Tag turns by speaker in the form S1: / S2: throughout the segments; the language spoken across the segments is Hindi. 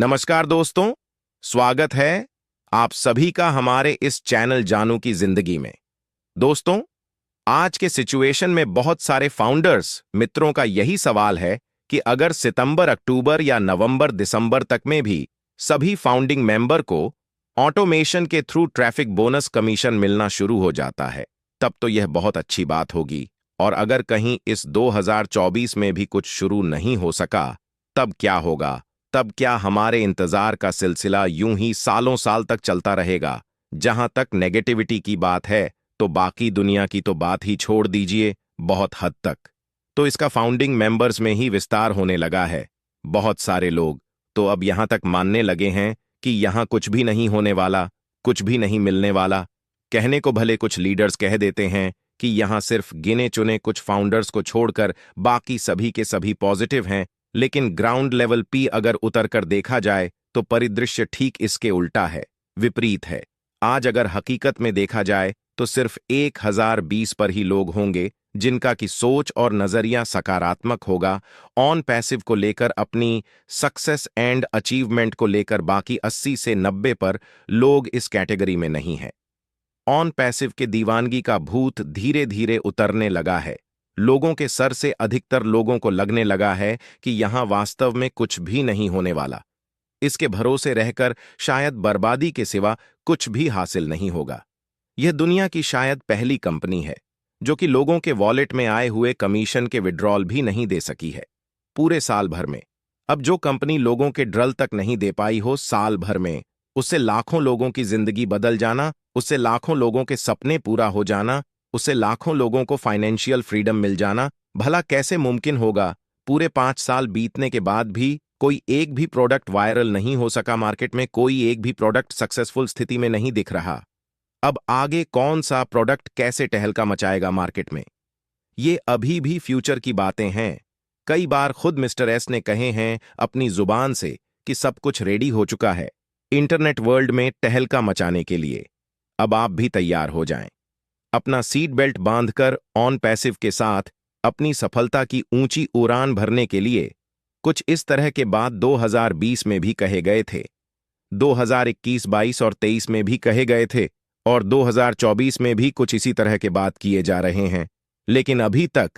S1: नमस्कार दोस्तों, स्वागत है आप सभी का हमारे इस चैनल जानू की जिंदगी में। दोस्तों, आज के सिचुएशन में बहुत सारे फाउंडर्स मित्रों का यही सवाल है कि अगर सितंबर, अक्टूबर या नवंबर, दिसंबर तक में भी सभी फाउंडिंग मेंबर को ऑटोमेशन के थ्रू ट्रैफिक बोनस कमीशन मिलना शुरू हो जाता है, तब तो यह बहुत अच्छी बात होगी। और अगर कहीं इस 2024 में भी कुछ शुरू नहीं हो सका, तब क्या होगा? तब क्या हमारे इंतजार का सिलसिला यूं ही सालों साल तक चलता रहेगा? जहां तक नेगेटिविटी की बात है, तो बाकी दुनिया की तो बात ही छोड़ दीजिए। बहुत हद तक तो इसका फाउंडिंग मेंबर्स में ही विस्तार होने लगा है। बहुत सारे लोग तो अब यहां तक मानने लगे हैं कि यहां कुछ भी नहीं होने वाला, कुछ भी नहीं मिलने वाला। कहने को भले कुछ लीडर्स कह देते हैं कि यहां सिर्फ गिने चुने कुछ फाउंडर्स को छोड़कर बाकी सभी के सभी पॉजिटिव हैं, लेकिन ग्राउंड लेवल पी अगर उतर कर देखा जाए तो परिदृश्य ठीक इसके उल्टा है, विपरीत है। आज अगर हकीकत में देखा जाए तो सिर्फ 1020 पर ही लोग होंगे जिनका की सोच और नजरिया सकारात्मक होगा ऑन पैसिव को लेकर। अपनी सक्सेस एंड अचीवमेंट को लेकर बाकी 80 से 90 पर लोग इस कैटेगरी में नहीं है। ऑन पैसिव के दीवानगी का भूत धीरे धीरे उतरने लगा है। लोगों के सर से अधिकतर लोगों को लगने लगा है कि यहां वास्तव में कुछ भी नहीं होने वाला। इसके भरोसे रहकर शायद बर्बादी के सिवा कुछ भी हासिल नहीं होगा। यह दुनिया की शायद पहली कंपनी है जो कि लोगों के वॉलेट में आए हुए कमीशन के विड्रॉल भी नहीं दे सकी है पूरे साल भर में। अब जो कंपनी लोगों के ड्रल तक नहीं दे पाई हो साल भर में, उससे लाखों लोगों की जिंदगी बदल जाना, उससे लाखों लोगों के सपने पूरा हो जाना, उससे लाखों लोगों को फाइनेंशियल फ्रीडम मिल जाना, भला कैसे मुमकिन होगा? पूरे 5 साल बीतने के बाद भी कोई एक भी प्रोडक्ट वायरल नहीं हो सका मार्केट में, कोई एक भी प्रोडक्ट सक्सेसफुल स्थिति में नहीं दिख रहा। अब आगे कौन सा प्रोडक्ट कैसे टहलका मचाएगा मार्केट में? ये अभी भी फ्यूचर की बातें हैं। कई बार खुद मिस्टर एस ने कहे हैं अपनी जुबान से कि सब कुछ रेडी हो चुका है इंटरनेट वर्ल्ड में टहलका मचाने के लिए। अब आप भी तैयार हो जाएं। अपना सीट बेल्ट बांधकर ऑन पैसिव के साथ अपनी सफलता की ऊंची उड़ान भरने के लिए। कुछ इस तरह के बात 2020 में भी कहे गए थे, 2021, 22 और 23 में भी कहे गए थे, और 2024 में भी कुछ इसी तरह के बात किए जा रहे हैं। लेकिन अभी तक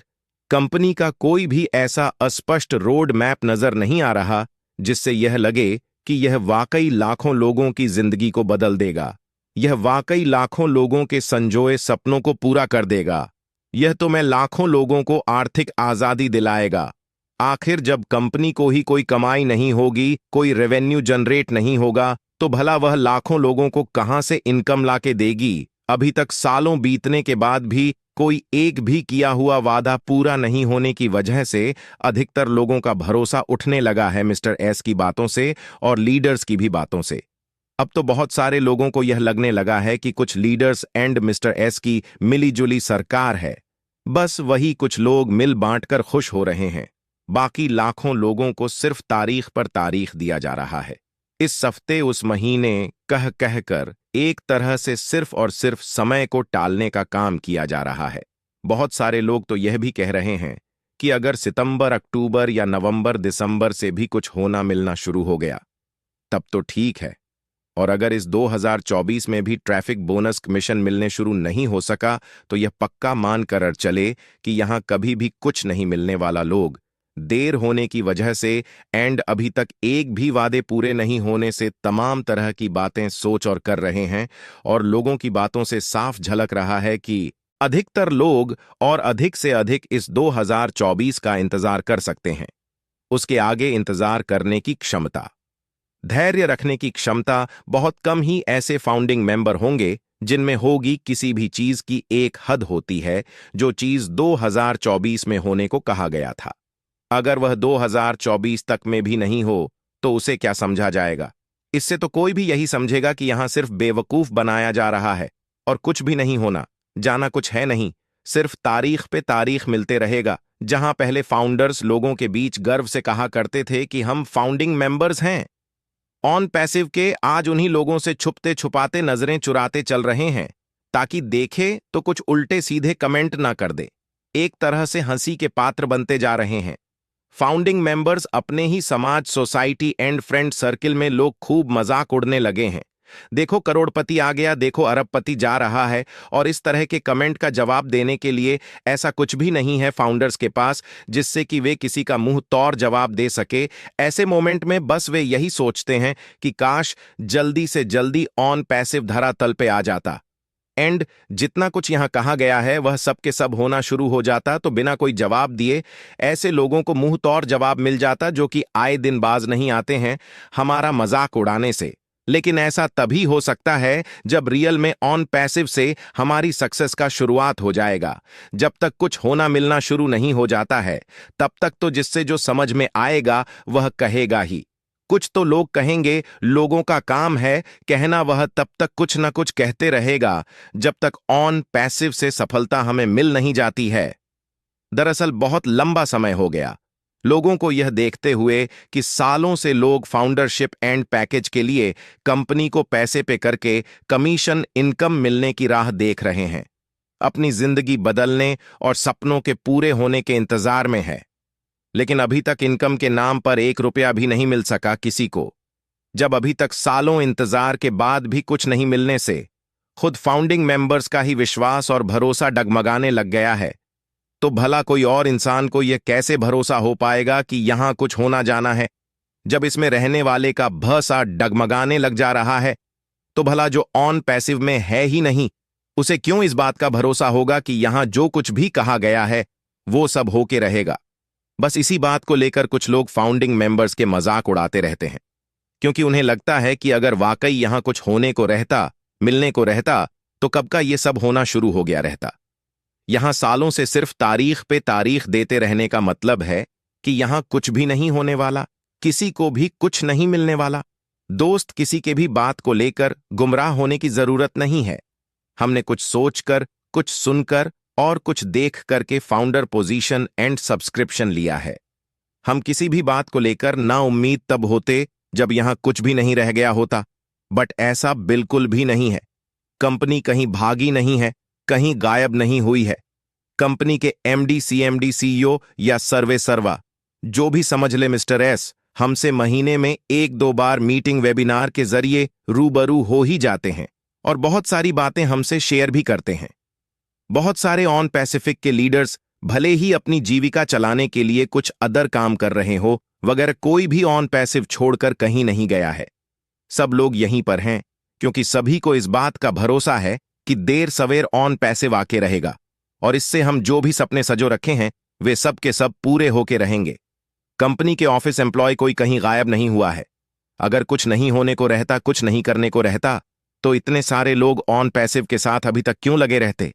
S1: कंपनी का कोई भी ऐसा अस्पष्ट रोड मैप नजर नहीं आ रहा जिससे यह लगे कि यह वाकई लाखों लोगों की जिंदगी को बदल देगा, यह वाकई लाखों लोगों के संजोए सपनों को पूरा कर देगा, यह तो मैं लाखों लोगों को आर्थिक आजादी दिलाएगा। आखिर जब कंपनी को ही कोई कमाई नहीं होगी, कोई रेवेन्यू जनरेट नहीं होगा, तो भला वह लाखों लोगों को कहां से इनकम लाके देगी? अभी तक सालों बीतने के बाद भी कोई एक भी किया हुआ वादा पूरा नहीं होने की वजह से अधिकतर लोगों का भरोसा उठने लगा है मिस्टर एस की बातों से और लीडर्स की भी बातों से। अब तो बहुत सारे लोगों को यह लगने लगा है कि कुछ लीडर्स एंड मिस्टर एस की मिलीजुली सरकार है। बस वही कुछ लोग मिल बांटकर खुश हो रहे हैं, बाकी लाखों लोगों को सिर्फ तारीख पर तारीख दिया जा रहा है। इस हफ्ते उस महीने कह कहकर एक तरह से सिर्फ और सिर्फ समय को टालने का काम किया जा रहा है। बहुत सारे लोग तो यह भी कह रहे हैं कि अगर सितंबर, अक्टूबर या नवंबर, दिसंबर से भी कुछ होना मिलना शुरू हो गया तब तो ठीक है, और अगर इस 2024 में भी ट्रैफिक बोनस कमीशन मिलने शुरू नहीं हो सका तो यह पक्का मान कर चले कि यहां कभी भी कुछ नहीं मिलने वाला। लोग देर होने की वजह से एंड अभी तक एक भी वादे पूरे नहीं होने से तमाम तरह की बातें सोच और कर रहे हैं, और लोगों की बातों से साफ झलक रहा है कि अधिकतर लोग और अधिक से अधिक इस 2024 का इंतजार कर सकते हैं। उसके आगे इंतजार करने की क्षमता, धैर्य रखने की क्षमता बहुत कम ही ऐसे फाउंडिंग मेंबर होंगे जिनमें होगी। किसी भी चीज की एक हद होती है, जो चीज 2024 में होने को कहा गया था। अगर वह 2024 तक में भी नहीं हो तो उसे क्या समझा जाएगा? इससे तो कोई भी यही समझेगा कि यहां सिर्फ बेवकूफ बनाया जा रहा है और कुछ भी नहीं होना जाना कुछ है नहीं, सिर्फ तारीख पे तारीख मिलते रहेगा। जहां पहले फाउंडर्स लोगों के बीच गर्व से कहा करते थे कि हम फाउंडिंग मेंबर्स हैं, ऑन पैसिव के आज उन्हीं लोगों से छुपते छुपाते नजरें चुराते चल रहे हैं ताकि देखे तो कुछ उल्टे सीधे कमेंट ना कर दे। एक तरह से हंसी के पात्र बनते जा रहे हैं। फाउंडिंग मेंबर्स अपने ही समाज, सोसाइटी एंड फ्रेंड सर्किल में लोग खूब मजाक उड़ने लगे हैं। देखो करोड़पति आ गया, देखो अरबपति जा रहा है, और इस तरह के कमेंट का जवाब देने के लिए ऐसा कुछ भी नहीं है फाउंडर्स के पास जिससे कि वे किसी का मुंह तोड़ जवाब दे सके। ऐसे मोमेंट में बस वे यही सोचते हैं कि काश जल्दी से जल्दी ऑन पैसिव धरातल पे आ जाता एंड जितना कुछ यहां कहा गया है वह सब के सब होना शुरू हो जाता, तो बिना कोई जवाब दिए ऐसे लोगों को मुंह तोड़ जवाब मिल जाता जो कि आए दिन बाज नहीं आते हैं हमारा मजाक उड़ाने से। लेकिन ऐसा तभी हो सकता है जब रियल में ऑन पैसिव से हमारी सक्सेस का शुरुआत हो जाएगा। जब तक कुछ होना मिलना शुरू नहीं हो जाता है तब तक तो जिससे जो समझ में आएगा वह कहेगा ही। कुछ तो लोग कहेंगे, लोगों का काम है कहना, वह तब तक कुछ ना कुछ कहते रहेगा जब तक ऑन पैसिव से सफलता हमें मिल नहीं जाती है। दरअसल बहुत लंबा समय हो गया लोगों को यह देखते हुए कि सालों से लोग फाउंडरशिप एंड पैकेज के लिए कंपनी को पैसे पे करके कमीशन इनकम मिलने की राह देख रहे हैं, अपनी जिंदगी बदलने और सपनों के पूरे होने के इंतजार में है। लेकिन अभी तक इनकम के नाम पर 1 रुपया भी नहीं मिल सका किसी को। जब अभी तक सालों इंतजार के बाद भी कुछ नहीं मिलने से खुद फाउंडिंग मेंबर्स का ही विश्वास और भरोसा डगमगाने लग गया है, तो भला कोई और इंसान को यह कैसे भरोसा हो पाएगा कि यहां कुछ होना जाना है। जब इसमें रहने वाले का भसा डगमगाने लग जा रहा है तो भला जो ऑन पैसिव में है ही नहीं उसे क्यों इस बात का भरोसा होगा कि यहां जो कुछ भी कहा गया है वो सब होके रहेगा। बस इसी बात को लेकर कुछ लोग फाउंडिंग मेंबर्स के मजाक उड़ाते रहते हैं, क्योंकि उन्हें लगता है कि अगर वाकई यहां कुछ होने को रहता, मिलने को रहता, तो कब का ये सब होना शुरू हो गया रहता। यहां सालों से सिर्फ तारीख पे तारीख देते रहने का मतलब है कि यहां कुछ भी नहीं होने वाला, किसी को भी कुछ नहीं मिलने वाला। दोस्त, किसी के भी बात को लेकर गुमराह होने की जरूरत नहीं है। हमने कुछ सोचकर, कुछ सुनकर और कुछ देख करके फाउंडर पोजीशन एंड सब्सक्रिप्शन लिया है। हम किसी भी बात को लेकर ना उम्मीद तब होते जब यहां कुछ भी नहीं रह गया होता, बट ऐसा बिल्कुल भी नहीं है। कंपनी कहीं भागी नहीं है, कहीं गायब नहीं हुई है। कंपनी के एमडी, सीएमडी, सीईओ या सर्वे सर्वा जो भी समझ ले मिस्टर एस, हमसे महीने में 1-2 बार मीटिंग वेबिनार के जरिए रूबरू हो ही जाते हैं और बहुत सारी बातें हमसे शेयर भी करते हैं। बहुत सारे ऑन पैसिफिक के लीडर्स भले ही अपनी जीविका चलाने के लिए कुछ अदर काम कर रहे हो, वगैरह कोई भी ऑन पैसिव छोड़कर कहीं नहीं गया है। सब लोग यहीं पर हैं क्योंकि सभी को इस बात का भरोसा है कि देर सवेर ऑन पैसिव आके रहेगा और इससे हम जो भी सपने सजो रखे हैं वे सब के सब पूरे होके रहेंगे। कंपनी के ऑफिस एम्प्लॉय कोई कहीं गायब नहीं हुआ है। अगर कुछ नहीं होने को रहता, कुछ नहीं करने को रहता, तो इतने सारे लोग ऑन पैसिव के साथ अभी तक क्यों लगे रहते?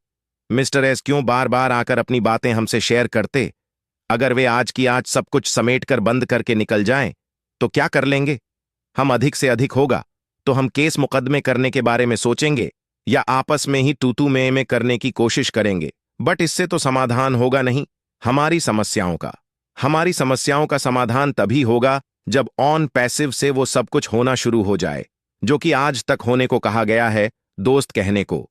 S1: मिस्टर एस क्यों बार बार आकर अपनी बातें हमसे शेयर करते? अगर वे आज की आज सब कुछ समेटकर बंद करके निकल जाएं, तो क्या कर लेंगे? हम अधिक से अधिक होगा तो हम केस मुकदमे करने के बारे में सोचेंगे या आपस में ही तू में करने की कोशिश करेंगे, बट इससे तो समाधान होगा नहीं हमारी समस्याओं का। हमारी समस्याओं का समाधान तभी होगा जब ऑन पैसिव से वो सब कुछ होना शुरू हो जाए जो कि आज तक होने को कहा गया है, दोस्त कहने को।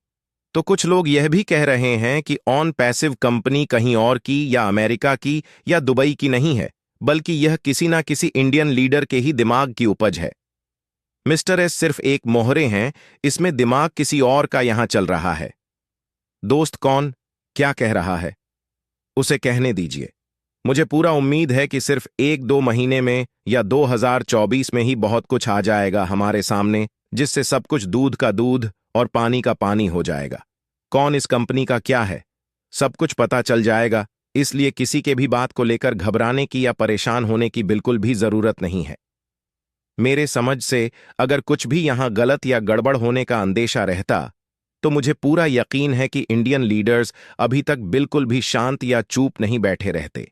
S1: तो कुछ लोग यह भी कह रहे हैं कि ऑन पैसिव कंपनी कहीं और की या अमेरिका की या दुबई की नहीं है, बल्कि यह किसी ना किसी इंडियन लीडर के ही दिमाग की उपज है। मिस्टर एस सिर्फ एक मोहरे हैं, इसमें दिमाग किसी और का यहां चल रहा है। दोस्त कौन क्या कह रहा है उसे कहने दीजिए। मुझे पूरा उम्मीद है कि सिर्फ 1-2 महीने में या 2024 में ही बहुत कुछ आ जाएगा हमारे सामने, जिससे सब कुछ दूध का दूध और पानी का पानी हो जाएगा। कौन इस कंपनी का क्या है सब कुछ पता चल जाएगा, इसलिए किसी के भी बात को लेकर घबराने की या परेशान होने की बिल्कुल भी जरूरत नहीं है। मेरे समझ से अगर कुछ भी यहां गलत या गड़बड़ होने का अंदेशा रहता तो मुझे पूरा यकीन है कि इंडियन लीडर्स अभी तक बिल्कुल भी शांत या चुप नहीं बैठे रहते।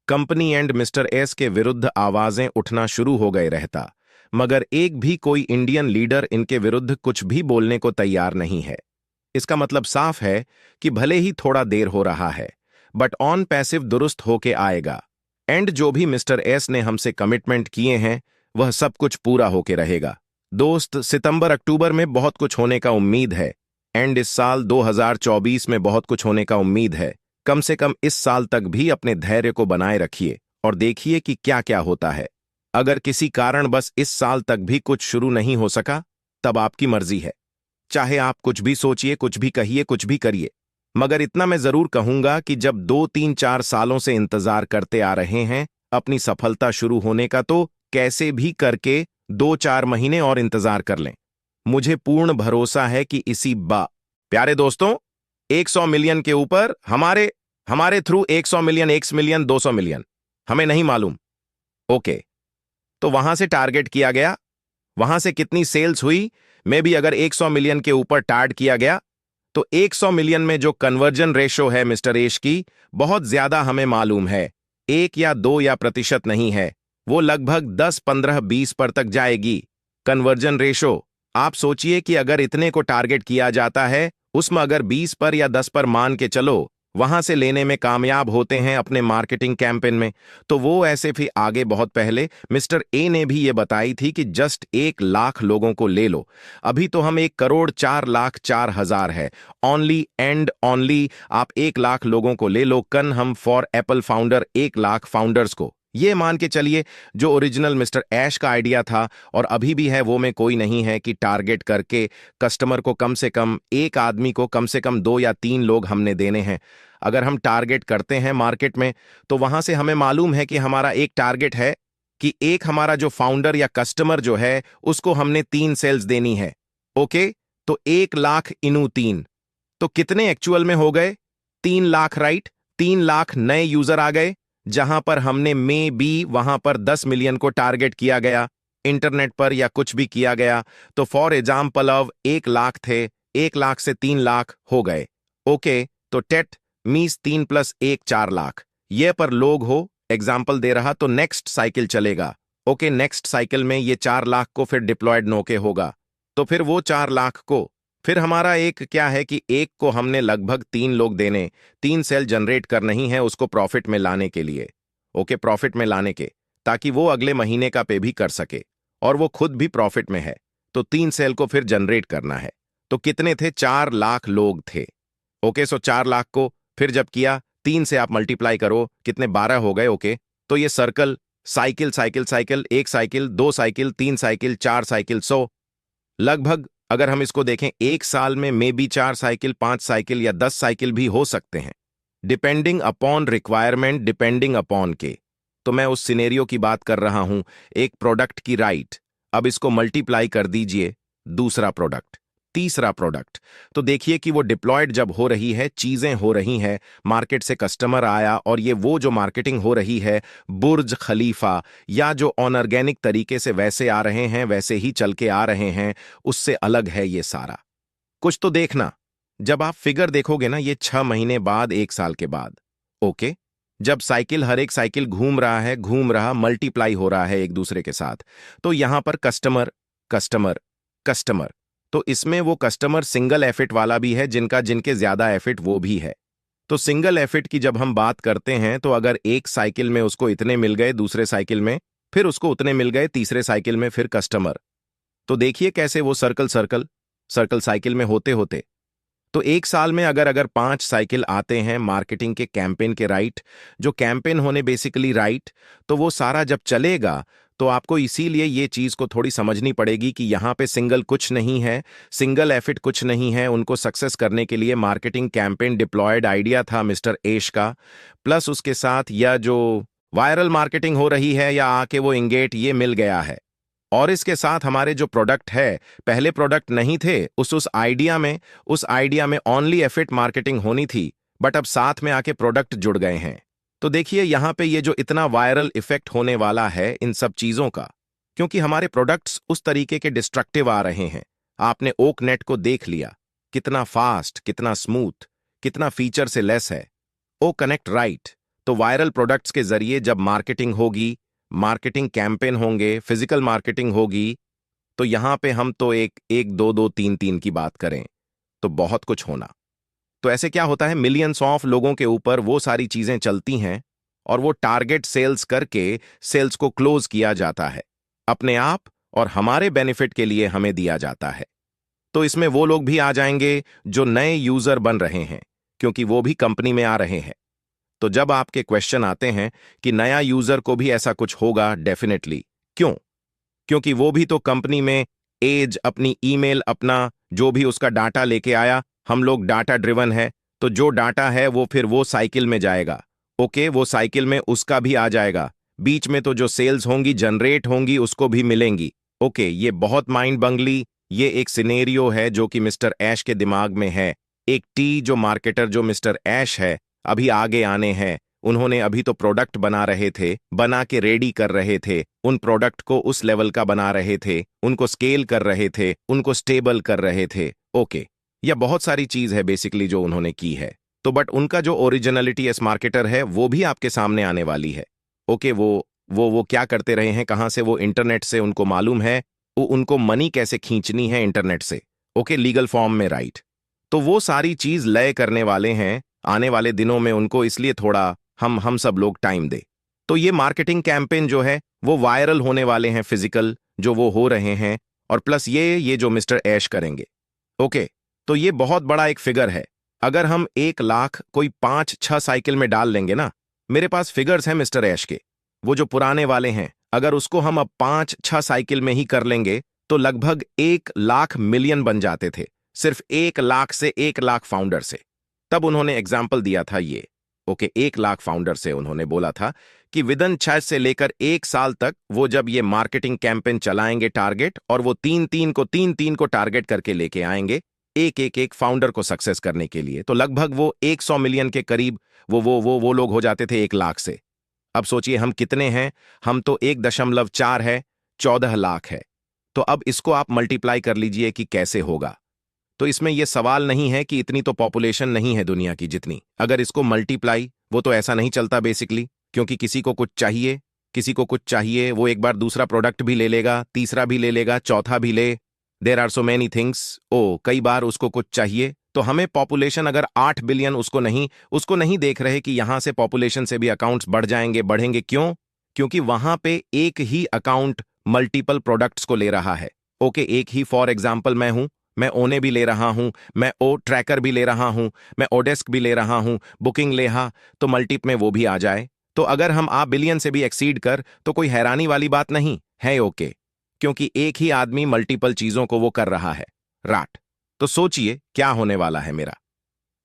S1: कंपनी एंड मिस्टर एस के विरुद्ध आवाजें उठना शुरू हो गए रहता, मगर एक भी कोई इंडियन लीडर इनके विरुद्ध कुछ भी बोलने को तैयार नहीं है। इसका मतलब साफ है कि भले ही थोड़ा देर हो रहा है, बट ऑन पैसिव दुरुस्त होके आएगा एंड जो भी मिस्टर एस ने हमसे कमिटमेंट किए हैं वह सब कुछ पूरा होके रहेगा। दोस्त, सितंबर अक्टूबर में बहुत कुछ होने का उम्मीद है एंड इस साल 2024 में बहुत कुछ होने का उम्मीद है। कम से कम इस साल तक भी अपने धैर्य को बनाए रखिए और देखिए कि क्या क्या होता है। अगर किसी कारण बस इस साल तक भी कुछ शुरू नहीं हो सका, तब आपकी मर्जी है। चाहे आप कुछ भी सोचिए, कुछ भी कहिए, कुछ भी करिए, मगर इतना मैं जरूर कहूंगा कि जब 2 3 4 सालों से इंतजार करते आ रहे हैं अपनी सफलता शुरू होने का, तो कैसे भी करके 2 4 महीने और इंतजार कर लें। मुझे पूर्ण भरोसा है कि इसी प्यारे दोस्तों, 100 मिलियन के ऊपर हमारे हमारे थ्रू 100 मिलियन, 1 मिलियन, 200 मिलियन, हमें नहीं मालूम। ओके, तो वहां से टारगेट किया गया, वहां से कितनी सेल्स हुई, में भी अगर 100 मिलियन के ऊपर टार्ट किया गया, तो 100 मिलियन में जो कन्वर्जन रेशो है मिस्टर एश की, बहुत ज्यादा हमें मालूम है। 1 या 2 या प्रतिशत नहीं है, वो लगभग 10 15 20 पर तक जाएगी कन्वर्जन रेशो। आप सोचिए कि अगर इतने को टारगेट किया जाता है, उसमें अगर 20 पर या 10 पर मान के चलो, वहां से लेने में कामयाब होते हैं अपने मार्केटिंग कैंपेन में, तो वो ऐसे भी आगे बहुत पहले मिस्टर ए ने भी ये बताई थी कि जस्ट 1 लाख लोगों को ले लो। अभी तो हम 1 करोड़ 4 लाख 4 हजार है, ओनली एंड ओनली आप 1 लाख लोगों को ले लो। कन हम for Apple founder 1 lakh founders को, ये मान के चलिए जो ओरिजिनल मिस्टर ऐश का आइडिया था और अभी भी है, वो में कोई नहीं है कि टारगेट करके कस्टमर को कम से कम एक आदमी को कम से कम 2 या 3 लोग हमने देने हैं। अगर हम टारगेट करते हैं मार्केट में, तो वहां से हमें मालूम है कि हमारा एक टारगेट है कि एक हमारा जो फाउंडर या कस्टमर जो है उसको हमने 3 सेल्स देनी है। ओके, तो 1 लाख इनू 3, तो कितने एक्चुअल में हो गए? 3 लाख, राइट। 3 लाख नए यूजर आ गए, जहां पर हमने में बी वहां पर 10 मिलियन को टारगेट किया गया इंटरनेट पर या कुछ भी किया गया, तो फॉर एग्जाम्पल अब 1 लाख थे, 1 लाख से 3 लाख हो गए। ओके, तो टेट मीस 3 + 1 4 लाख, ये पर लोग हो एग्जाम्पल दे रहा, तो नेक्स्ट साइकिल चलेगा। ओके, नेक्स्ट साइकिल में ये 4 लाख को फिर डिप्लॉयड नोके होगा, तो फिर वो 4 लाख को फिर हमारा एक क्या है कि एक को हमने लगभग 3 लोग देने, 3 सेल जनरेट करना ही है उसको प्रॉफिट में लाने के लिए। ओके, प्रॉफिट में लाने के, ताकि वो अगले महीने का पे भी कर सके और वो खुद भी प्रॉफिट में है, तो 3 सेल को फिर जनरेट करना है। तो कितने थे? 4 लाख लोग थे। ओके, सो 4 लाख को फिर जब किया 3 से आप मल्टीप्लाई करो, कितने? 12 हो गए। ओके, तो ये circle cycle cycle cycle, 1 cycle, 2 cycle, 3 cycle, 4 cycle, so लगभग अगर हम इसको देखें 1 साल में बी 4 साइकिल, 5 साइकिल या 10 साइकिल भी हो सकते हैं, depending upon requirement, depending upon के। तो मैं उस सिनेरियो की बात कर रहा हूं, एक प्रोडक्ट की, राइट। अब इसको मल्टीप्लाई कर दीजिए, दूसरा प्रोडक्ट, तीसरा प्रोडक्ट, तो देखिए कि वो डिप्लॉयड जब हो रही है, चीजें हो रही हैं, मार्केट से कस्टमर आया, और ये वो जो मार्केटिंग हो रही है बुर्ज खलीफा या जो ऑनऑर्गेनिक तरीके से वैसे आ रहे हैं वैसे ही चल के आ रहे हैं, उससे अलग है ये सारा कुछ। तो देखना, जब आप फिगर देखोगे ना, ये 6 महीने बाद, 1 साल के बाद, ओके, जब साइकिल हर एक साइकिल घूम रहा है, घूम रहा, मल्टीप्लाई हो रहा है एक दूसरे के साथ, तो यहां पर कस्टमर कस्टमर कस्टमर, तो इसमें वो कस्टमर सिंगल एफिट वाला भी है, जिनका जिनके ज्यादा एफिट वो भी है। तो सिंगल एफिट की जब हम बात करते हैं, तो अगर एक साइकिल में उसको इतने मिल गए, दूसरे साइकिल में फिर उसको उतने मिल गए, तीसरे साइकिल में फिर कस्टमर, तो देखिए कैसे वो सर्कल सर्कल सर्कल साइकिल में होते होते, तो 1 साल में अगर अगर 5 साइकिल आते हैं मार्केटिंग के कैंपेन के, राइट, जो कैंपेन होने बेसिकली, राइट, तो वो सारा जब चलेगा, तो आपको इसीलिए ये चीज को थोड़ी समझनी पड़ेगी कि यहां पे सिंगल कुछ नहीं है, सिंगल एफिट कुछ नहीं है। उनको सक्सेस करने के लिए मार्केटिंग कैंपेन डिप्लॉयड आइडिया था मिस्टर एश का, प्लस उसके साथ या जो वायरल मार्केटिंग हो रही है या आके वो इंगेट ये मिल गया है, और इसके साथ हमारे जो प्रोडक्ट है, पहले प्रोडक्ट नहीं थे, उस आइडिया में ओनली एफिट मार्केटिंग होनी थी, बट अब साथ में आके प्रोडक्ट जुड़ गए हैं। तो देखिए यहां पे ये जो इतना वायरल इफेक्ट होने वाला है इन सब चीजों का, क्योंकि हमारे प्रोडक्ट्स उस तरीके के डिस्ट्रक्टिव आ रहे हैं। आपने ओक नेट को देख लिया, कितना फास्ट, कितना स्मूथ, कितना फीचर से लेस है। ओ कनेक्ट, राइट, तो वायरल प्रोडक्ट्स के जरिए जब मार्केटिंग होगी, मार्केटिंग कैंपेन होंगे, फिजिकल मार्केटिंग होगी, तो यहां पे हम तो एक एक दो दो तीन तीन की बात करें तो बहुत कुछ होना। तो ऐसे क्या होता है, मिलियंस ऑफ लोगों के ऊपर वो सारी चीजें चलती हैं और वो टारगेट सेल्स करके सेल्स को क्लोज किया जाता है अपने आप, और हमारे बेनिफिट के लिए हमें दिया जाता है। तो इसमें वो लोग भी आ जाएंगे जो नए यूजर बन रहे हैं, क्योंकि वो भी कंपनी में आ रहे हैं। तो जब आपके क्वेश्चन आते हैं कि नया यूजर को भी ऐसा कुछ होगा, डेफिनेटली। क्यों? क्योंकि वो भी तो कंपनी में एज, अपनी ईमेल, अपना जो भी उसका डाटा लेके आया। हम लोग डाटा ड्रिवन है, तो जो डाटा है वो फिर वो साइकिल में जाएगा। ओके, वो साइकिल में उसका भी आ जाएगा। बीच में तो जो सेल्स होंगी, जनरेट होंगी, उसको भी मिलेंगी। ओके, ये बहुत माइंड बंगली, ये एक सिनेरियो है जो कि मिस्टर ऐश के दिमाग में है। एक टी जो मार्केटर जो मिस्टर ऐश है, अभी आगे आने हैं। उन्होंने अभी तो प्रोडक्ट बना रहे थे, बना के रेडी कर रहे थे, उन प्रोडक्ट को उस लेवल का बना रहे थे, उनको स्केल कर रहे थे, उनको स्टेबल कर रहे थे। ओके, यह बहुत सारी चीज है बेसिकली जो उन्होंने की है। तो बट उनका जो ओरिजिनलिटी एस मार्केटर है वो भी आपके सामने आने वाली है। ओके, वो क्या करते रहे हैं, कहां से, वो इंटरनेट से उनको मालूम है, वो उनको मनी कैसे खींचनी है इंटरनेट से। ओके, लीगल फॉर्म में, राइट। तो वो सारी चीज लय करने वाले हैं आने वाले दिनों में उनको, इसलिए थोड़ा हम सब लोग टाइम दे। तो ये मार्केटिंग कैंपेन जो है वो वायरल होने वाले हैं, फिजिकल जो वो हो रहे हैं, और प्लस ये जो मिस्टर ऐश करेंगे। ओके, तो ये बहुत बड़ा एक फिगर है। अगर हम 1 लाख कोई 5-6 साइकिल में डाल लेंगे ना, मेरे पास फिगर्स हैं मिस्टर ऐश के, वो जो पुराने वाले हैं, अगर उसको हम अब 5-6 साइकिल में ही कर लेंगे तो लगभग 1 लाख मिलियन बन जाते थे, सिर्फ 1 लाख से, 1 लाख फाउंडर से। तब उन्होंने एग्जाम्पल दिया था ये। ओके, 1 लाख फाउंडर से उन्होंने बोला था कि विदिन 6 से लेकर 1 साल तक वो जब ये मार्केटिंग कैंपेन चलाएंगे टारगेट, और वो तीन को टारगेट करके लेके आएंगे एक फाउंडर को सक्सेस करने के लिए, तो लगभग वो 100 मिलियन के करीब वो लोग हो जाते थे 1 लाख से। अब सोचिए हम कितने हैं, हम तो 1.4 है, 14 लाख है। तो अब इसको आप मल्टीप्लाई कर लीजिए कि कैसे होगा। तो इसमें यह सवाल नहीं है कि इतनी तो पॉपुलेशन नहीं है दुनिया की जितनी, अगर इसको मल्टीप्लाई, वो तो ऐसा नहीं चलता बेसिकली, क्योंकि किसी को कुछ चाहिए, वो एक बार दूसरा प्रोडक्ट भी ले लेगा, तीसरा भी ले लेगा, चौथा भी ले, there are so many things. कई बार उसको कुछ चाहिए। तो हमें पॉपुलेशन अगर 8 बिलियन, उसको नहीं देख रहे कि यहां से पॉपुलेशन से भी अकाउंट्स बढ़ जाएंगे, बढ़ेंगे। क्यों? क्योंकि वहां पे एक ही अकाउंट मल्टीपल प्रोडक्ट्स को ले रहा है। ओके, एक ही, फॉर एग्जाम्पल मैं ओने भी ले रहा हूं, मैं ओ ट्रैकर भी ले रहा हूं, मैं ओडेस्क भी ले रहा हूं, बुकिंग लेहा, तो मल्टीप में वो भी आ जाए। तो अगर हम आप बिलियन से भी एक्सीड कर, तो कोई हैरानी वाली बात नहीं है। ओके, क्योंकि एक ही आदमी मल्टीपल चीजों को वो कर रहा है, राट। तो सोचिए क्या होने वाला है। मेरा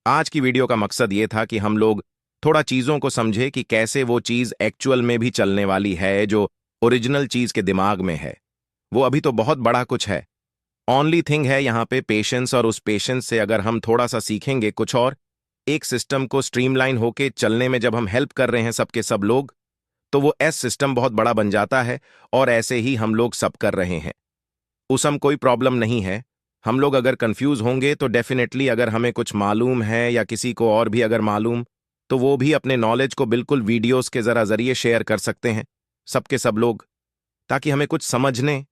S1: आज की वीडियो का मकसद ये था कि हम लोग थोड़ा चीजों को समझे कि कैसे वो चीज एक्चुअल में भी चलने वाली है, जो ओरिजिनल चीज के दिमाग में है। वो अभी तो बहुत बड़ा कुछ है। ओनली थिंग है यहाँ पे पेशेंस, और उस पेशेंस से अगर हम थोड़ा सा सीखेंगे कुछ, और एक सिस्टम को स्ट्रीमलाइन होके चलने में जब हम हेल्प कर रहे हैं सबके सब लोग, तो वो एस सिस्टम बहुत बड़ा बन जाता है। और ऐसे ही हम लोग सब कर रहे हैं, उसम कोई प्रॉब्लम नहीं है। हम लोग अगर कंफ्यूज होंगे तो डेफिनेटली, अगर हमें कुछ मालूम है या किसी को और भी अगर मालूम, तो वो भी अपने नॉलेज को बिल्कुल वीडियोस के जरिए शेयर कर सकते हैं सबके सब लोग, ताकि हमें कुछ समझने।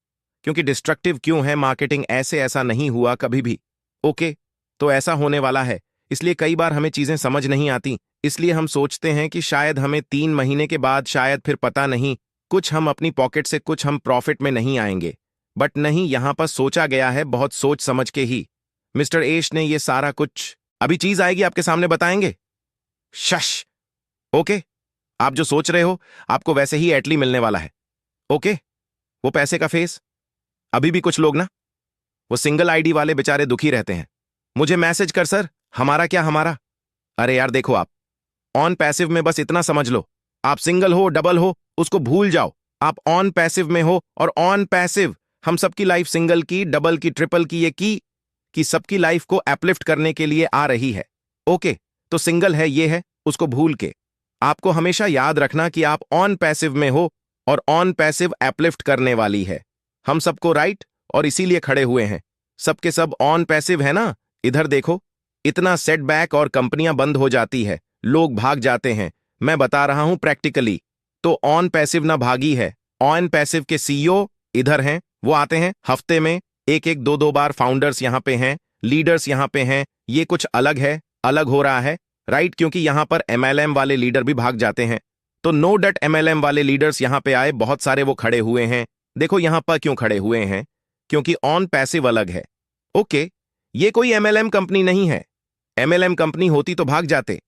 S1: क्योंकि डिस्ट्रक्टिव क्यों है मार्केटिंग, ऐसा नहीं हुआ कभी भी। ओके, तो ऐसा होने वाला है, इसलिए कई बार हमें चीजें समझ नहीं आती, इसलिए हम सोचते हैं कि शायद हमें 3 महीने के बाद, शायद फिर पता नहीं, कुछ हम अपनी पॉकेट से, कुछ हम प्रॉफिट में नहीं आएंगे। बट नहीं, यहां पर सोचा गया है बहुत सोच समझ के ही। मिस्टर एश ने ये सारा कुछ, अभी चीज आएगी आपके सामने बताएंगे। शश। ओके, आप जो सोच रहे हो आपको वैसे ही एटली मिलने वाला है। ओके, वो पैसे का फेस, अभी भी कुछ लोग ना, वो सिंगल आईडी वाले बेचारे दुखी रहते हैं, मुझे मैसेज कर सर, हमारा क्या हमारा। अरे यार देखो, आप ऑन पैसिव में बस इतना समझ लो, आप सिंगल हो डबल हो उसको भूल जाओ, आप ऑन पैसिव में हो। और ऑन पैसिव, हम सबकी लाइफ सिंगल की, डबल की, ट्रिपल की, ये की कि सबकी लाइफ को एपलिफ्ट करने के लिए आ रही है। ओके, तो सिंगल है, ये है, उसको भूल के आपको हमेशा याद रखना कि आप ऑन पैसिव में हो, और ऑन पैसिव एपलिफ्ट करने वाली है हम सबको, राइट। और इसीलिए खड़े हुए हैं, सबके सब ऑन पैसिव है ना। इधर देखो, इतना सेटबैक और कंपनियां बंद हो जाती है, लोग भाग जाते हैं, मैं बता रहा हूं प्रैक्टिकली। तो ऑन पैसिव ना भागी है, ऑन पैसिव के सीईओ इधर हैं, वो आते हैं हफ्ते में 1-2 बार, फाउंडर्स यहां पे हैं, लीडर्स यहां पे हैं। ये कुछ अलग है, अलग हो रहा है, राइट, क्योंकि यहां पर एमएलएम वाले लीडर भी भाग जाते हैं। तो नो डट एमएलएम वाले लीडर्स यहां पे आए, बहुत सारे वो खड़े हुए हैं। देखो यहां पर क्यों खड़े हुए हैं, क्योंकि ऑन पैसिव अलग है। ओके, ये कोई एमएलएम कंपनी नहीं है, एमएलएम कंपनी होती तो भाग जाते।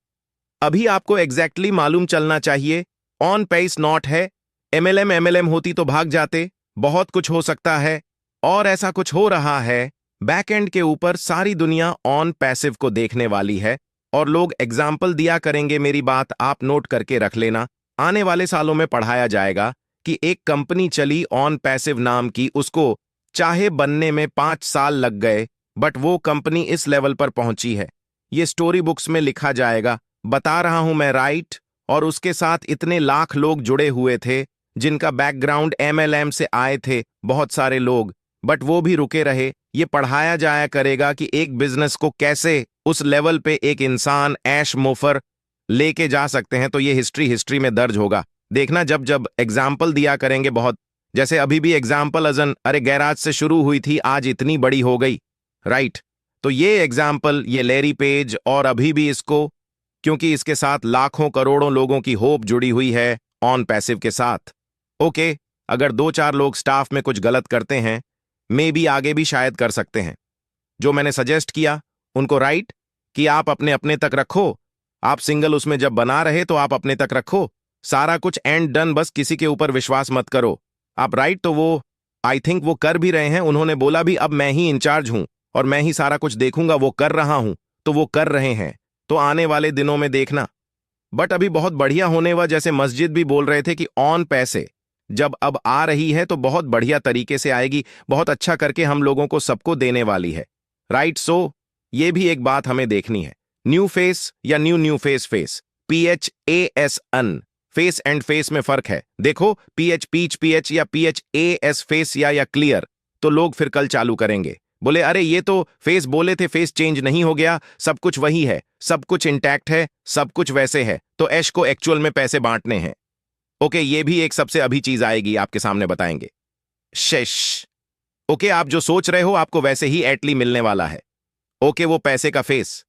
S1: अभी आपको एग्जैक्टली मालूम चलना चाहिए। ऑन पेस नॉट है, एमएलएम होती तो भाग जाते। बहुत कुछ हो सकता है और ऐसा कुछ हो रहा है। बैकएंड के ऊपर सारी दुनिया ऑन पैसिव को देखने वाली है और लोग एग्जाम्पल दिया करेंगे। मेरी बात आप नोट करके रख लेना। आने वाले सालों में पढ़ाया जाएगा कि एक कंपनी चली ऑन पैसिव नाम की, उसको चाहे बनने में 5 साल लग गए, बट वो कंपनी इस लेवल पर पहुंची है। ये स्टोरी बुक्स में लिखा जाएगा। बता रहा हूं मैं, राइट। और उसके साथ इतने लाख लोग जुड़े हुए थे जिनका बैकग्राउंड एमएलएम से आए थे, बहुत सारे लोग, बट वो भी रुके रहे। ये पढ़ाया जाया करेगा कि एक बिजनेस को कैसे उस लेवल पे एक इंसान ऐश मोफर लेके जा सकते हैं। तो ये हिस्ट्री में दर्ज होगा। देखना जब जब एग्जाम्पल दिया करेंगे बहुत, जैसे अभी भी एग्जाम्पल अजन अरे गैराज से शुरू हुई थी, आज इतनी बड़ी हो गई, राइट। तो ये एग्जाम्पल, ये लैरी पेज, और अभी भी इसको, क्योंकि इसके साथ लाखों करोड़ों लोगों की होप जुड़ी हुई है ऑन पैसिव के साथ। ओके, अगर 2-4 लोग स्टाफ में कुछ गलत करते हैं, मे भी आगे भी शायद कर सकते हैं। जो मैंने सजेस्ट किया उनको राइट कि आप अपने अपने तक रखो। आप सिंगल उसमें जब बना रहे तो आप अपने तक रखो। सारा कुछ एंड डन, बस किसी के ऊपर विश्वास मत करो। आप राइट, तो वो आई थिंक वो कर भी रहे हैं। उन्होंने बोला भी अब मैं ही इंचार्ज हूं और मैं ही सारा कुछ देखूंगा, वो कर रहा हूं, तो वो कर रहे हैं। तो आने वाले दिनों में देखना। बट अभी बहुत बढ़िया होने वा, जैसे मस्जिद भी बोल रहे थे कि ऑन पैसे जब अब आ रही है तो बहुत बढ़िया तरीके से आएगी, बहुत अच्छा करके हम लोगों को सबको देने वाली है, राइट। सो ये भी एक बात हमें देखनी है। न्यू फेस या new face, PHASN, face and face में फर्क है। देखो PH पीच PH या PHAS फेस या क्लियर, तो लोग फिर कल चालू करेंगे, बोले अरे ये तो फेस बोले थे, फेस चेंज नहीं हो गया, सब कुछ वही है, सब कुछ इंटैक्ट है, सब कुछ वैसे है, तो ऐश को एक्चुअल में पैसे बांटने हैं। ओके, ये भी एक सबसे अभी चीज आएगी, आपके सामने बताएंगे। शेष ओके, आप जो सोच रहे हो आपको वैसे ही एटली मिलने वाला है। ओके, वो पैसे का फेस।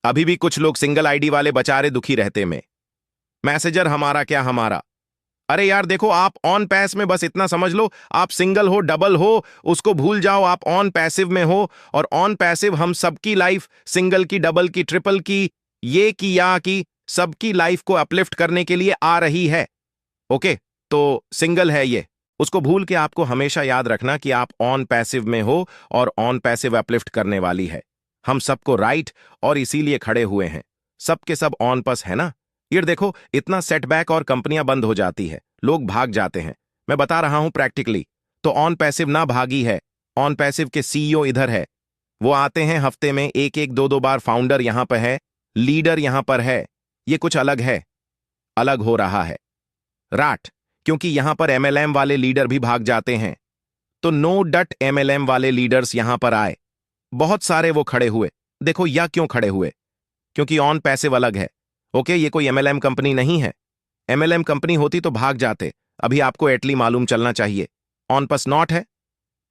S1: अभी भी कुछ लोग सिंगल आईडी वाले बेचारे दुखी रहते में, मैसेजर हमारा क्या हमारा। अरे यार देखो, आप ऑन पैस में बस इतना समझ लो, आप सिंगल हो डबल हो उसको भूल जाओ, आप ऑन पैसिव में हो। और ऑन पैसिव हम सबकी लाइफ, सिंगल की, डबल की, ट्रिपल की, ये की या की, सबकी लाइफ को अपलिफ्ट करने के लिए आ रही है। ओके, तो सिंगल है ये, उसको भूल के आपको हमेशा याद रखना कि आप ऑन पैसिव में हो और ऑन पैसिव अपलिफ्ट करने वाली है हम सबको, राइट। और इसीलिए खड़े हुए हैं, सबके सब ऑन पस है ना। ये देखो, इतना सेटबैक और कंपनियां बंद हो जाती है, लोग भाग जाते हैं। मैं बता रहा हूं प्रैक्टिकली। तो ऑन पैसिव ना भागी है, ऑन पैसिव के सीईओ इधर है, वो आते हैं हफ्ते में 1-2 बार। फाउंडर यहां पर है, लीडर यहां पर है। ये कुछ अलग है, अलग हो रहा है, राट, क्योंकि यहां पर एमएलएम वाले लीडर भी भाग जाते हैं। तो नो डट एमएलएम वाले लीडर्स यहां पर आए, बहुत सारे वो खड़े हुए। देखो या क्यों खड़े हुए, क्योंकि ऑन पैसिव अलग है। ओके, ये कोई एमएलएम कंपनी नहीं है। एमएलएम कंपनी होती तो भाग जाते, अभी आपको एटली मालूम चलना चाहिए। ऑन पस नॉट है,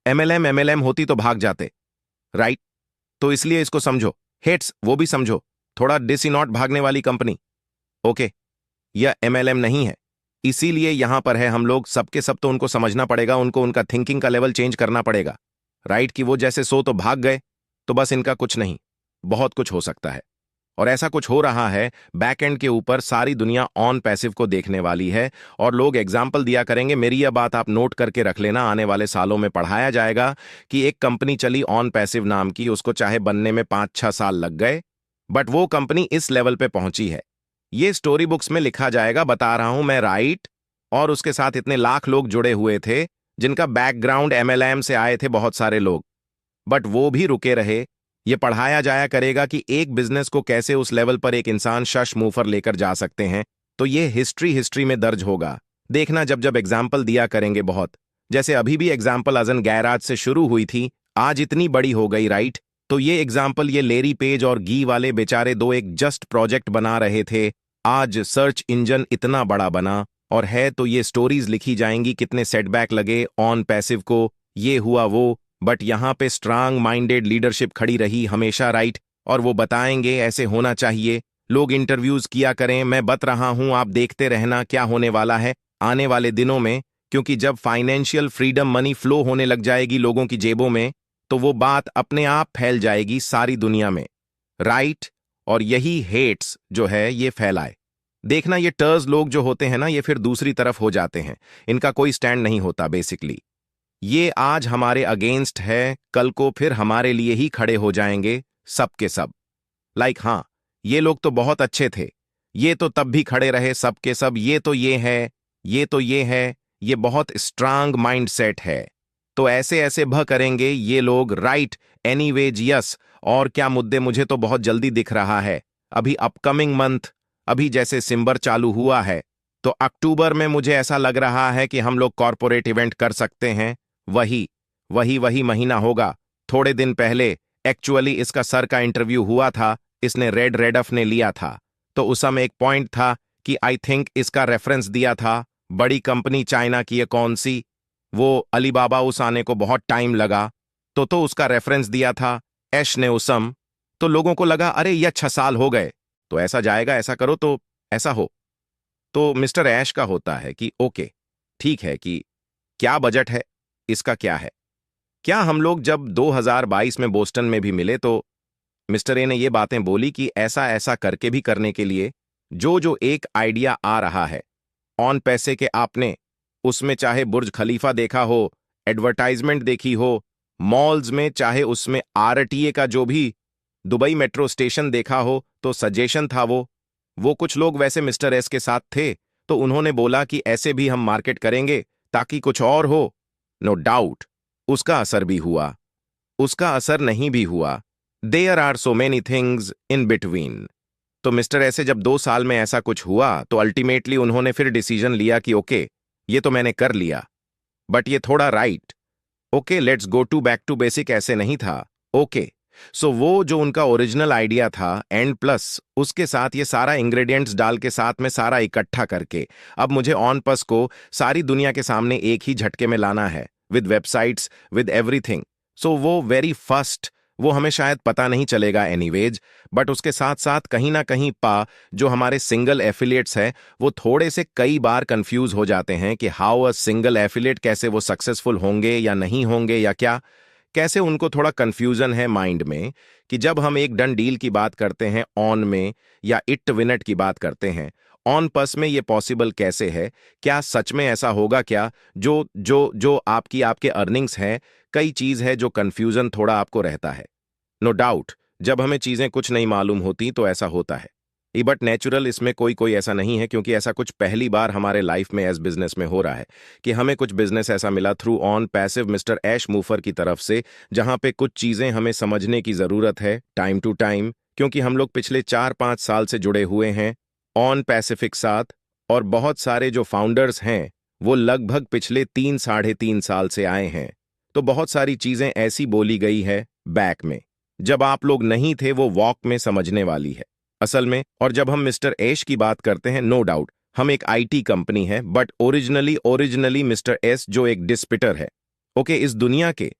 S1: एमएलएम होती तो भाग जाते, राइट। तो इसलिए इसको समझो, हेट्स वो भी समझो, थोड़ा डिसी नॉट भागने वाली कंपनी। ओके, यह एमएलएम नहीं है, इसीलिए यहां पर है हम लोग सबके सब। तो उनको समझना पड़ेगा, उनको उनका थिंकिंग का लेवल चेंज करना पड़ेगा, राइट। कि वो जैसे सो तो भाग गए, तो बस इनका कुछ नहीं, बहुत कुछ हो सकता है। और ऐसा कुछ हो रहा है, बैकएंड के ऊपर सारी दुनिया ऑन पैसिव को देखने वाली है और लोग एग्जाम्पल दिया करेंगे। मेरी यह बात आप नोट करके रख लेना, आने वाले सालों में पढ़ाया जाएगा कि एक कंपनी चली ऑन पैसिव नाम की, उसको चाहे बनने में 5-6 साल लग गए, बट वो कंपनी इस लेवल पे पहुंची है। ये स्टोरी बुक्स में लिखा जाएगा, बता रहा हूं मैं, राइट। और उसके साथ इतने लाख लोग जुड़े हुए थे जिनका बैकग्राउंड एमएलएम से आए थे, बहुत सारे लोग, बट वो भी रुके रहे। ये पढ़ाया जाया करेगा कि एक बिजनेस को कैसे उस लेवल पर एक इंसान शश मूफर लेकर जा सकते हैं। तो ये हिस्ट्री में दर्ज होगा। देखना जब जब एग्जाम्पल दिया करेंगे बहुत, जैसे अभी भी एग्जाम्पल अजन गैराज से शुरू हुई थी, आज इतनी बड़ी हो गई, राइट। तो ये एग्जाम्पल, ये लेरी पेज और गी वाले बेचारे दो एक जस्ट प्रोजेक्ट बना रहे थे, आज सर्च इंजन इतना बड़ा बना और है। तो ये स्टोरीज लिखी जाएंगी, कितने सेटबैक लगे ऑन पैसिव को, ये हुआ वो, बट यहां पे स्ट्रांग माइंडेड लीडरशिप खड़ी रही हमेशा, राइट। और वो बताएंगे ऐसे होना चाहिए। लोग इंटरव्यूज किया करें, मैं बता रहा हूं, आप देखते रहना क्या होने वाला है आने वाले दिनों में। क्योंकि जब फाइनेंशियल फ्रीडम, मनी फ्लो होने लग जाएगी लोगों की जेबों में, तो वो बात अपने आप फैल जाएगी सारी दुनिया में, राइट। और यही हेट्स जो है ये फैलाए। देखना ये टर्स लोग जो होते हैं ना, ये फिर दूसरी तरफ हो जाते हैं, इनका कोई स्टैंड नहीं होता बेसिकली। ये आज हमारे अगेंस्ट है, कल को फिर हमारे लिए ही खड़े हो जाएंगे सब के सब। हाँ, ये लोग तो बहुत अच्छे थे, ये तो तब भी खड़े रहे सब के सब, ये तो ये है, ये तो ये है, ये बहुत स्ट्रांग माइंडसेट है। तो ऐसे ऐसे भ करेंगे ये लोग, राइट? Anyways yes. और क्या मुद्दे, मुझे तो बहुत जल्दी दिख रहा है, अभी अपकमिंग मंथ, अभी जैसे सितंबर चालू हुआ है, तो अक्टूबर में मुझे ऐसा लग रहा है कि हम लोग कॉरपोरेट इवेंट कर सकते हैं। वही वही वही महीना होगा, थोड़े दिन पहले एक्चुअली इसका सर का इंटरव्यू हुआ था, इसने रेड रेडफ ने लिया था, तो उस समय एक पॉइंट था कि आई थिंक इसका रेफरेंस दिया था, बड़ी कंपनी चाइना की है कौन सी, वो अलीबाबा, उस आने को बहुत टाइम लगा, तो उसका रेफरेंस दिया था ऐश ने उसम। तो लोगों को लगा अरे ये 6 साल हो गए, तो ऐसा जाएगा, ऐसा करो तो ऐसा हो। तो मिस्टर ऐश का होता है कि ओके ठीक है, कि क्या बजट है, इसका क्या है। क्या हम लोग जब 2022 में बोस्टन में भी मिले तो मिस्टर ए ने ये बातें बोली कि ऐसा ऐसा करके भी करने के लिए जो जो एक आइडिया आ रहा है ऑन पैसे के, आपने उसमें चाहे बुर्ज खलीफा देखा हो, एडवर्टाइजमेंट देखी हो, मॉल्स में चाहे उसमें आरटीए का जो भी दुबई मेट्रो स्टेशन देखा हो, तो सजेशन था वो कुछ लोग वैसे मिस्टर एस के साथ थे, तो उन्होंने बोला कि ऐसे भी हम मार्केट करेंगे ताकि कुछ और हो। नो डाउट उसका असर भी हुआ, उसका असर नहीं भी हुआ, there are so many things in between. तो मिस्टर ऐसे जब 2 साल में ऐसा कुछ हुआ, तो अल्टीमेटली उन्होंने फिर डिसीजन लिया कि ओके ये तो मैंने कर लिया, बट ये थोड़ा right, okay let's go to back to basic, ऐसे नहीं था। ओके सो वो जो उनका ओरिजिनल आइडिया था एंड प्लस उसके साथ ये सारा इंग्रेडिएंट्स डाल के साथ में सारा इकट्ठा करके अब मुझे ऑन पस को सारी दुनिया के सामने एक ही झटके में लाना है, विद वेबसाइट्स विद एवरीथिंग। सो वो वेरी फर्स्ट, वो हमें शायद पता नहीं चलेगा एनीवेज, बट उसके साथ साथ कहीं ना कहीं जो हमारे सिंगल एफिलिएट्स हैं वो थोड़े से कई बार कंफ्यूज हो जाते हैं कि हाउ अ सिंगल एफिलिएट, कैसे वो सक्सेसफुल होंगे या नहीं होंगे या क्या, कैसे उनको थोड़ा कंफ्यूजन है माइंड में कि जब हम एक डन डील की बात करते हैं ऑन में या इट विनेट की बात करते हैं ऑन पस में, ये पॉसिबल कैसे है, क्या सच में ऐसा होगा क्या, जो जो जो आपकी आपके अर्निंग्स हैं, कई चीज है जो कंफ्यूजन थोड़ा आपको रहता है। नो डाउट जब हमें चीजें कुछ नहीं मालूम होती तो ऐसा होता है, बट नेचुरल, इसमें कोई कोई ऐसा नहीं है, क्योंकि ऐसा कुछ पहली बार हमारे लाइफ में एज बिजनेस में हो रहा है कि हमें कुछ बिजनेस ऐसा मिला थ्रू ऑन पैसिव मिस्टर ऐश मूफर की तरफ से, जहां पे कुछ चीजें हमें समझने की जरूरत है टाइम टू टाइम, क्योंकि हम लोग पिछले 4-5 साल से जुड़े हुए हैं ऑन पैसिफिक साथ, और बहुत सारे जो फाउंडर्स हैं वो लगभग पिछले 3-3.5 साल से आए हैं। तो बहुत सारी चीजें ऐसी बोली गई है बैक में, जब आप लोग नहीं थे, वो वॉक में समझने वाली है असल में। और जब हम मिस्टर ऐश की बात करते हैं, नो डाउट हम एक आईटी कंपनी है, बट ओरिजिनली मिस्टर एस जो एक डिस्पिटर है, ओके, इस दुनिया के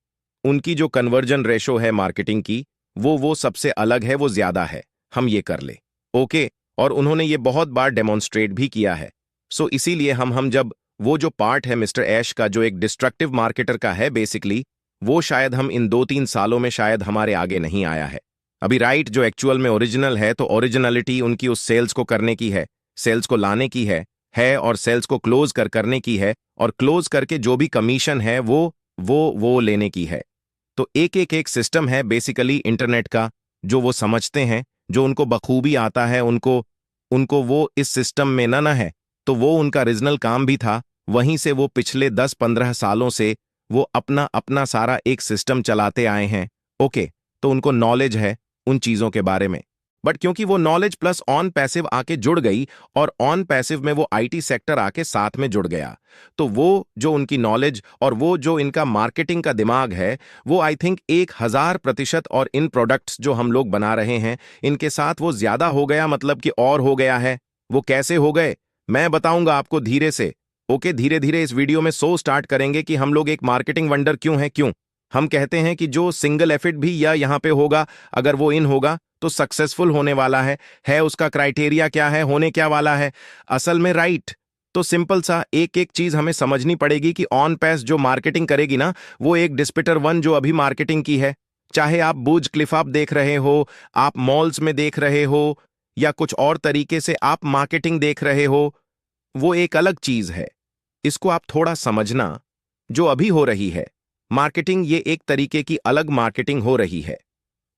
S1: उनकी जो कन्वर्जन रेशो है मार्केटिंग की, वो सबसे अलग है, वो ज्यादा है, हम ये कर ले, ओके। और उन्होंने ये बहुत बार डेमोन्स्ट्रेट भी किया है। सो इसीलिए हम जब वो जो पार्ट है मिस्टर ऐश का जो एक डिस्ट्रक्टिव मार्केटर का है बेसिकली, वो शायद हम इन 2-3 सालों में शायद हमारे आगे नहीं आया है अभी, राइट? जो एक्चुअल में ओरिजिनल है, तो ओरिजिनलिटी उनकी उस सेल्स को करने की है, सेल्स को लाने की है और सेल्स को क्लोज करने की है, और क्लोज करके जो भी कमीशन है वो लेने की है। तो एक सिस्टम है बेसिकली इंटरनेट का, जो वो समझते हैं, जो उनको बखूबी आता है, उनको वो इस सिस्टम में ना है, तो वो उनका रीजनल काम भी था, वहीं से वो पिछले 10-15 सालों से वो अपना अपना सारा एक सिस्टम चलाते आए हैं, ओके। तो उनको नॉलेज है उन चीजों के बारे में, बट क्योंकि वो नॉलेज प्लस ऑन पैसिव आके जुड़ गई, और ऑन पैसिव में वो आईटी सेक्टर आके साथ में जुड़ गया, तो वो जो उनकी नॉलेज और वो जो इनका मार्केटिंग का दिमाग है, वो आई थिंक 1000%, और इन प्रोडक्ट्स जो हम लोग बना रहे हैं इनके साथ वो ज्यादा हो गया, मतलब कि और हो गया है। वो कैसे हो गए मैं बताऊंगा आपको धीरे से, ओके। धीरे धीरे इस वीडियो में स्टार्ट करेंगे कि हम लोग एक मार्केटिंग वंडर क्यों है, क्यों हम कहते हैं कि जो सिंगल एफिट भी या यहां पे होगा, अगर वो इन होगा तो सक्सेसफुल होने वाला है उसका क्राइटेरिया क्या है, होने क्या वाला है असल में, राइट? तो सिंपल सा एक एक चीज हमें समझनी पड़ेगी कि ऑन पैस जो मार्केटिंग करेगी ना, वो एक डिस्पिटर 1 जो अभी मार्केटिंग की है, चाहे आप बुर्ज खलीफा देख रहे हो, आप मॉल्स में देख रहे हो, या कुछ और तरीके से आप मार्केटिंग देख रहे हो, वो एक अलग चीज है। इसको आप थोड़ा समझना। जो अभी हो रही है मार्केटिंग, ये एक तरीके की अलग मार्केटिंग हो रही है।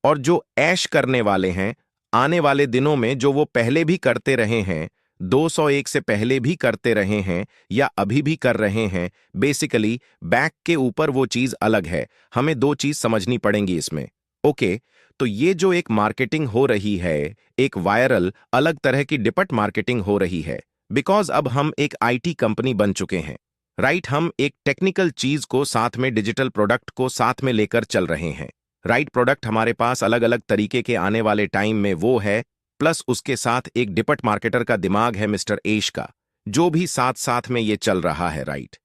S1: और जो ऐश करने वाले हैं आने वाले दिनों में, जो वो पहले भी करते रहे हैं, 201 से पहले भी करते रहे हैं या अभी भी कर रहे हैं, बेसिकली बैक के ऊपर वो चीज अलग है। हमें दो चीज समझनी पड़ेंगी इसमें। ओके, तो ये जो एक मार्केटिंग हो रही है, एक वायरल अलग तरह की डिपट मार्केटिंग हो रही है, बिकॉज अब हम एक आईटी कंपनी बन चुके हैं, राइट। हम एक टेक्निकल चीज को साथ में, डिजिटल प्रोडक्ट को साथ में लेकर चल रहे हैं, राइट। प्रोडक्ट हमारे पास अलग अलग तरीके के आने वाले टाइम में वो है, प्लस उसके साथ एक डिपट मार्केटर का दिमाग है मिस्टर एश का, जो भी साथ साथ में ये चल रहा है, राइट।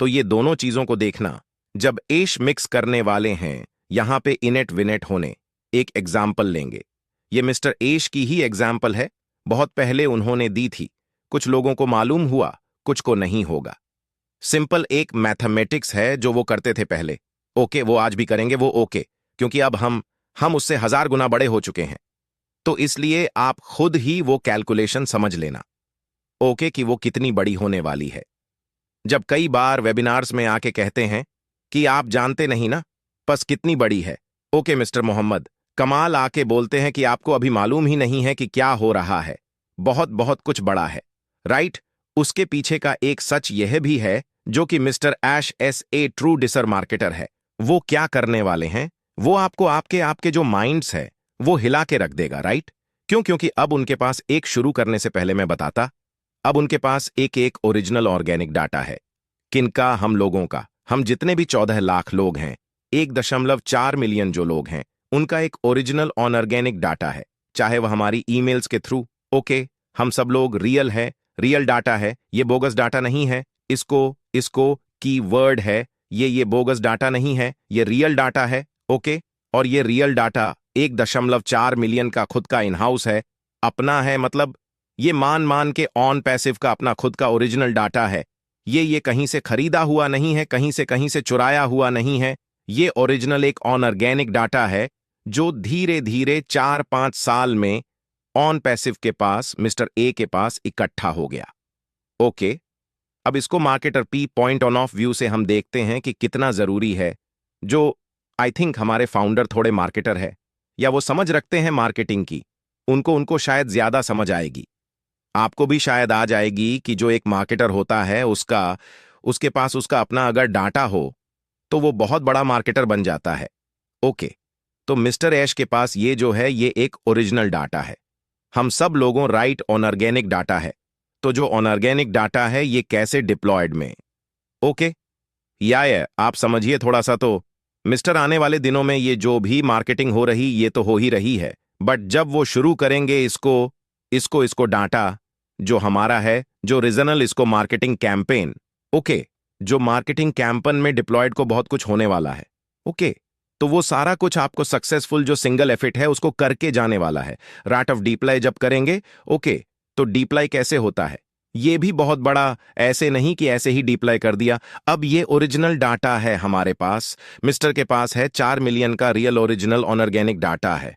S1: तो ये दोनों चीजों को देखना। जब एश मिक्स करने वाले हैं यहां पे इनेट विनेट होने, एक एग्जाम्पल लेंगे। ये मिस्टर एश की ही एग्जाम्पल है, बहुत पहले उन्होंने दी थी, कुछ लोगों को मालूम हुआ, कुछ को नहीं होगा। सिंपल एक मैथमेटिक्स है जो वो करते थे पहले। ओके, वो आज भी करेंगे, वो ओके, क्योंकि अब हम उससे 1000 गुना बड़े हो चुके हैं। तो इसलिए आप खुद ही वो कैलकुलेशन समझ लेना, ओके, कि वो कितनी बड़ी होने वाली है। जब कई बार वेबिनार्स में आके कहते हैं कि आप जानते नहीं ना, बस कितनी बड़ी है। ओके मिस्टर मोहम्मद, कमाल आके बोलते हैं कि आपको अभी मालूम ही नहीं है कि क्या हो रहा है, बहुत बहुत कुछ बड़ा है, राइट। उसके पीछे का एक सच यह भी है, जो कि mister Ash as a true डिसर मार्केटर है, वो क्या करने वाले हैं, वो आपको आपके आपके जो माइंड्स है वो हिला के रख देगा, राइट। क्यों? क्योंकि अब उनके पास, एक शुरू करने से पहले मैं बताता, अब उनके पास एक एक ओरिजिनल ऑर्गेनिक डाटा है। किनका? हम लोगों का। हम जितने भी 14 लाख लोग हैं, 1.4 मिलियन जो लोग हैं, उनका एक ओरिजिनल ऑर्गेनिक डाटा है, चाहे वह हमारी ईमेल्स के थ्रू। ओके, हम सब लोग रियल है, रियल डाटा है, ये बोगस डाटा नहीं है। इसको कीवर्ड है, ये बोगस डाटा नहीं है, ये रियल डाटा है। ओके, और ये रियल डाटा 1.4 मिलियन का खुद का इन हाउस है, अपना है, मतलब ये मान के ऑन पैसिव का अपना खुद का ओरिजिनल डाटा है। ये कहीं से खरीदा हुआ नहीं है, कहीं से चुराया हुआ नहीं है। ये ओरिजिनल एक ऑन ऑर्गेनिक डाटा है, जो धीरे धीरे 4-5 साल में ऑन पैसिव के पास, मिस्टर ए के पास इकट्ठा हो गया। ओके, अब इसको marketer P point on off view से हम देखते हैं कि कितना जरूरी है। जो आई थिंक हमारे फाउंडर थोड़े मार्केटर है, या वो समझ रखते हैं मार्केटिंग की, उनको शायद ज्यादा समझ आएगी। आपको भी शायद आ जाएगी कि जो एक मार्केटर होता है, उसके पास उसका अपना अगर डाटा हो तो वो बहुत बड़ा मार्केटर बन जाता है। ओके, तो मिस्टर ऐश के पास ये जो है, ये एक ओरिजिनल डाटा है। हम सब लोगों, राइट, ऑनऑर्गेनिक डाटा है। तो जो ऑनऑर्गेनिक डाटा है, ये कैसे डिप्लॉयड में। ओके, या आप समझिए थोड़ा सा। तो मिस्टर, आने वाले दिनों में ये जो भी मार्केटिंग हो रही, ये तो हो ही रही है, बट जब वो शुरू करेंगे इसको डाटा जो हमारा है, जो रीजनल, इसको मार्केटिंग कैंपेन। ओके, जो मार्केटिंग कैंपेन में डिप्लॉयड को बहुत कुछ होने वाला है। ओके, तो वो सारा कुछ आपको सक्सेसफुल जो सिंगल एफिट है उसको करके जाने वाला है। राट ऑफ डीप्लाई जब करेंगे, ओके, तो डीप्लाई कैसे होता है, ये भी बहुत बड़ा, ऐसे नहीं कि ऐसे ही डीप्लाई कर दिया। अब ये ओरिजिनल डाटा है हमारे पास, मिस्टर के पास है 4 मिलियन का रियल ओरिजिनल ऑनऑर्गेनिक डाटा है।